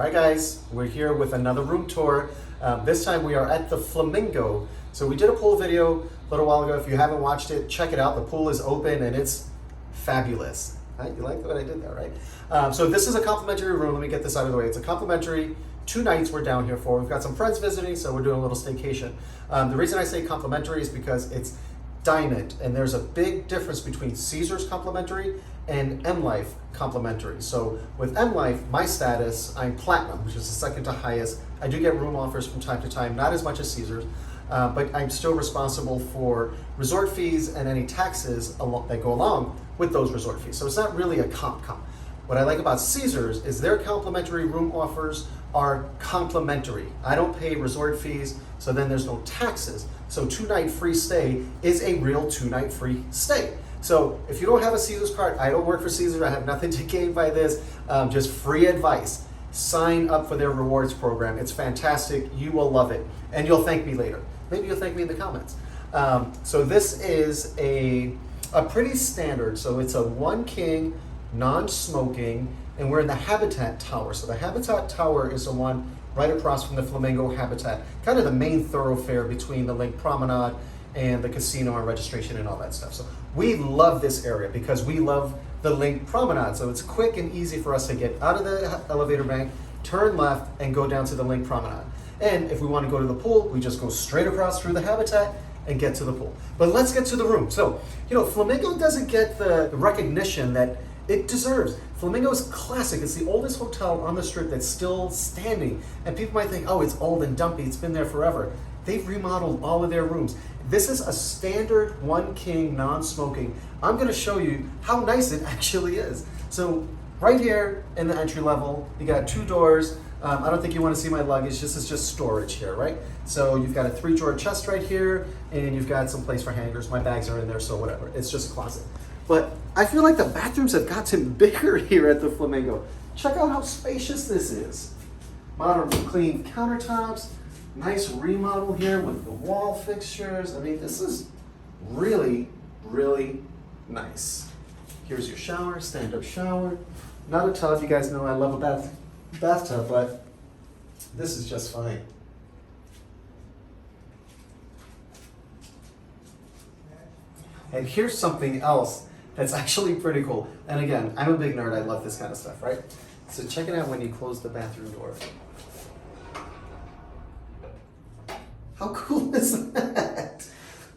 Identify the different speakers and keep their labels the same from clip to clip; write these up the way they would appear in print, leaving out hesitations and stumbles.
Speaker 1: All right, guys, we're here with another room tour. This time we are at the Flamingo. So we did a pool video a little while ago. If you haven't watched it, check it out. The pool is open and it's fabulous. Right? You like what I did there, right? So this is a complimentary room. Let me get this out of the way. It's a complimentary 2 nights we're down here for. We've got some friends visiting, so we're doing a little staycation. The reason I say complimentary is because it's diamond, and there's a big difference between Caesars complimentary and M Life complimentary. So with M Life, my status, I'm platinum, which is the second to highest. I do get room offers from time to time, not as much as Caesars, but I'm still responsible for resort fees and any taxes that go along with those resort fees. So it's not really a comp. What I like about Caesars is their complimentary room offers are complimentary. I don't pay resort fees, so then there's no taxes. So 2-night free stay is a real 2-night free stay. So if you don't have a Caesars card, I don't work for Caesars, I have nothing to gain by this, just free advice. Sign up for their rewards program. It's fantastic, you will love it, and you'll thank me later. Maybe you'll thank me in the comments. So this is a pretty standard, so it's a 1 king, non-smoking, and we're in the Habitat Tower. So the Habitat Tower is the one right across from the Flamingo Habitat, kind of the main thoroughfare between the Lake Promenade and the casino and registration and all that stuff. So we love this area because we love the Lake Promenade. So it's quick and easy for us to get out of the elevator bank, turn left, and go down to the Lake Promenade. And if we want to go to the pool, we just go straight across through the Habitat and get to the pool. But let's get to the room. So, Flamingo doesn't get the recognition that it deserves. Flamingo is classic. It's the oldest hotel on the strip that's still standing. And people might think, oh, it's old and dumpy. It's been there forever. They've remodeled all of their rooms. This is a standard 1 king non-smoking. I'm going to show you how nice it actually is. So right here in the entry level, you got 2 doors. I don't think you want to see my luggage. This is just storage here, right? So you've got a 3-drawer chest right here, and you've got some place for hangers. My bags are in there, so whatever. It's just a closet. But I feel like the bathrooms have gotten bigger here at the Flamingo. Check out how spacious this is. Modern clean countertops, nice remodel here with the wall fixtures. I mean, this is really, really nice. Here's your shower, stand-up shower. Not a tub, you guys know I love a bathtub, but this is just fine. And here's something else that's actually pretty cool. And again, I'm a big nerd, I love this kind of stuff, right? So check it out when you close the bathroom door. How cool is that?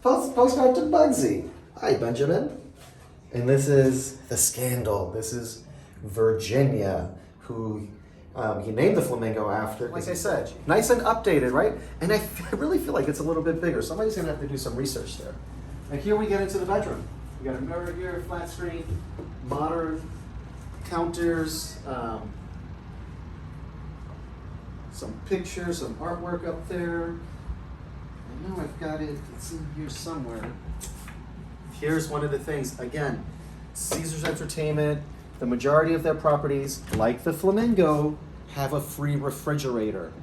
Speaker 1: Postcard to Bugsy. Hi, Benjamin. And this is the Scandal. This is Virginia, who he named the Flamingo after. Like I said, nice and updated, right? And I really feel like it's a little bit bigger. Somebody's gonna have to do some research there. And here we get into the bedroom. We got a mirror here, flat screen, modern counters, some pictures, some artwork up there. I know I've got it, it's in here somewhere. Here's one of the things, again, Caesars Entertainment, the majority of their properties, like the Flamingo, have a free refrigerator.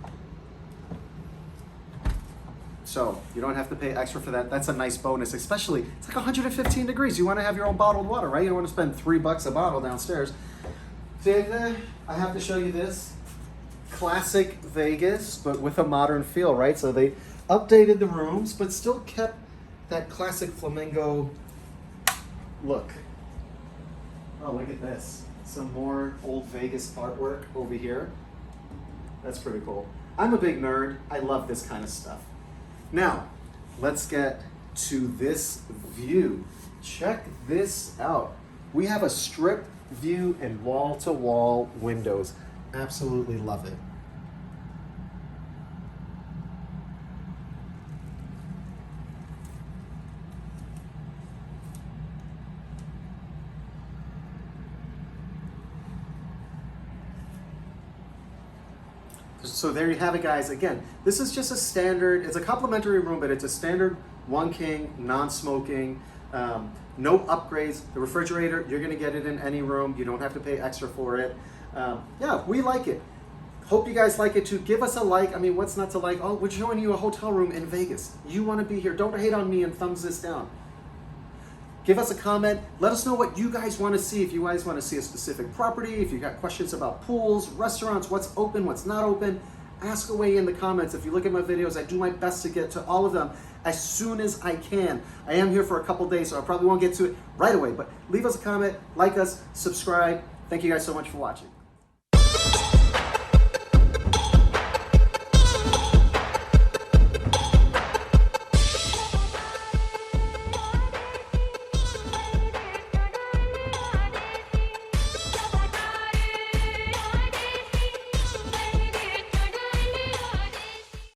Speaker 1: So you don't have to pay extra for that. That's a nice bonus, especially, it's like 115 degrees. You want to have your own bottled water, right? You don't want to spend $3 a bottle downstairs. See, I have to show you this. Classic Vegas, but with a modern feel, right? So they updated the rooms, but still kept that classic Flamingo look. Oh, look at this. Some more old Vegas artwork over here. That's pretty cool. I'm a big nerd. I love this kind of stuff. Now, let's get to this view. Check this out. We have a strip view and wall-to-wall windows. Absolutely love it. So there you have it, guys. Again, this is just a standard, it's a complimentary room, but it's a standard 1 king, non-smoking, no upgrades. The refrigerator, you're gonna get it in any room. You don't have to pay extra for it. Yeah, we like it. Hope you guys like it too. Give us a like. I mean, what's not to like? Oh, we're showing you a hotel room in Vegas. You wanna be here. Don't hate on me and thumbs this down. Give us a comment. Let us know what you guys want to see. If you guys want to see a specific property, if you got questions about pools, restaurants, what's open, what's not open, ask away in the comments. If you look at my videos, I do my best to get to all of them as soon as I can. I am here for a couple days, so I probably won't get to it right away, but leave us a comment, like us, subscribe. Thank you guys so much for watching.